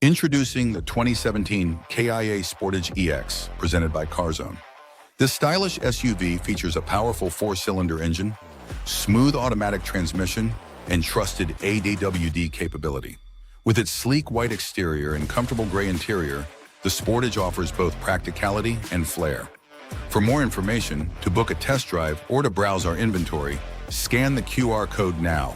Introducing the 2017 KIA Sportage EX, presented by CarZone. This stylish SUV features a powerful four-cylinder engine, smooth automatic transmission, and trusted ADWD capability. With its sleek white exterior and comfortable gray interior, the Sportage offers both practicality and flair. For more information, to book a test drive or to browse our inventory, scan the QR code now.